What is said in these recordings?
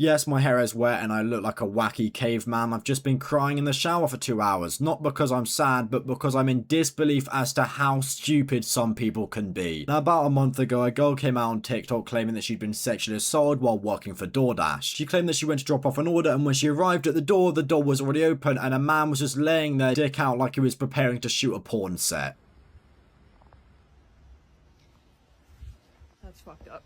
Yes, my hair is wet and I look like a wacky caveman. I've just been crying in the shower for 2 hours. Not because I'm sad, but because I'm in disbelief as to how stupid some people can be. Now, about a month ago, a girl came out on TikTok claiming that she'd been sexually assaulted while working for DoorDash. She claimed that she went to drop off an order, and when she arrived at the door was already open and a man was just laying their dick out like he was preparing to shoot a porn set. That's fucked up.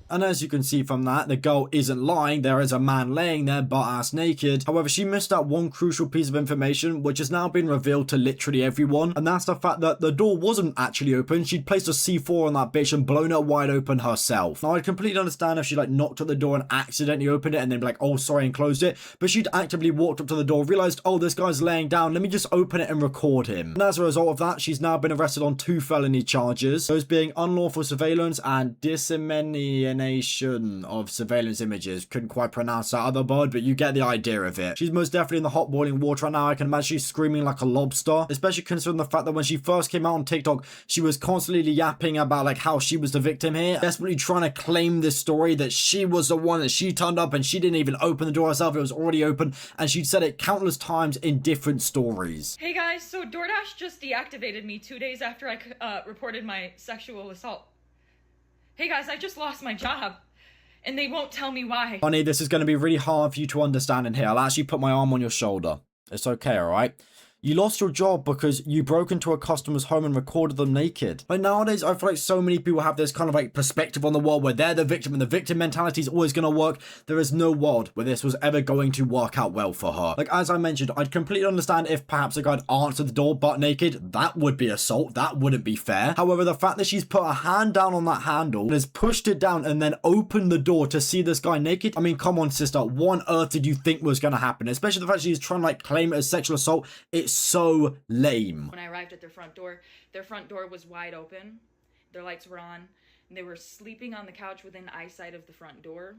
And as you can see from that, the girl isn't lying. There is a man laying there butt-ass naked. However, she missed out one crucial piece of information, which has now been revealed to literally everyone. And that's the fact that the door wasn't actually open. She'd placed a C4 on that bitch and blown it wide open herself. Now, I completely understand if she knocked at the door and accidentally opened it and then be like, oh, sorry, and closed it. But she'd actively walked up to the door, realized, oh, this guy's laying down. Let me just open it and record him. And as a result of that, she's now been arrested on 2 felony charges. Those being unlawful surveillance and dissemination of surveillance images. Couldn't quite pronounce that other word, but you get the idea of it. She's most definitely in the hot boiling water right now. I can imagine she's screaming like a lobster, especially considering the fact that when she first came out on TikTok, she was constantly yapping about how she was the victim here, desperately trying to claim this story that she was the one, that she turned up and she didn't even open the door herself. It was already open, and she'd said it countless times in different stories. Hey guys, so DoorDash just deactivated me 2 days after I reported my sexual assault. Hey guys, I just lost my job. And they won't tell me why. Honey, this is going to be really hard for you to understand in here. I'll actually put my arm on your shoulder. It's okay, alright? You lost your job because you broke into a customer's home and recorded them naked. Nowadays, I feel like so many people have this kind of perspective on the world where they're the victim and the victim mentality is always going to work. There is no world where this was ever going to work out well for her. As I mentioned, I'd completely understand if perhaps a guy had answered the door butt naked. That would be assault. That wouldn't be fair. However, the fact that she's put her hand down on that handle and has pushed it down and then opened the door to see this guy naked. I mean, come on, sister. What on earth did you think was going to happen? Especially the fact she's trying to claim it as sexual assault. It's so lame. When I arrived at their front door was wide open, their lights were on, and they were sleeping on the couch within eyesight of the front door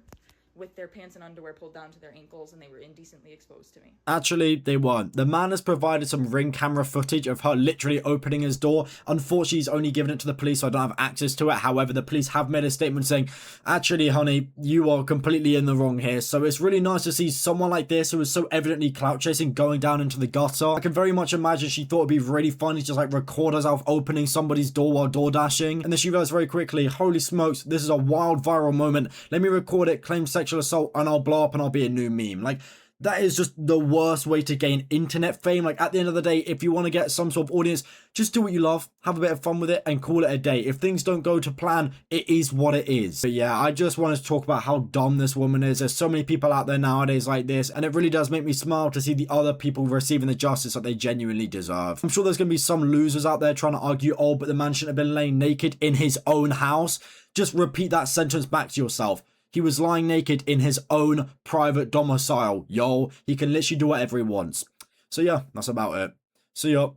with their pants and underwear pulled down to their ankles, and they were indecently exposed to me. Actually, they weren't. The man has provided some Ring camera footage of her literally opening his door. Unfortunately, he's only given it to the police, so I don't have access to it. However, the police have made a statement saying, actually, honey, you are completely in the wrong here. So it's really nice to see someone like this who is so evidently clout chasing going down into the gutter. I can very much imagine she thought it'd be really funny to just record herself opening somebody's door while door dashing. And then she realized very quickly, holy smokes, this is a wild viral moment. Let me record it, claim sexual assault, and I'll blow up and I'll be a new meme. That is just the worst way to gain internet fame. At the end of the day, if you want to get some sort of audience, just do what you love, have a bit of fun with it, and call it a day. If things don't go to plan, it is what it is. But yeah, I just wanted to talk about how dumb this woman is. There's so many people out there nowadays like this, and it really does make me smile to see the other people receiving the justice that they genuinely deserve. I'm sure there's going to be some losers out there trying to argue, oh, but the man shouldn't have been laying naked in his own house. Just repeat that sentence back to yourself. He was lying naked in his own private domicile, yo. He can literally do whatever he wants. So yeah, that's about it. See ya.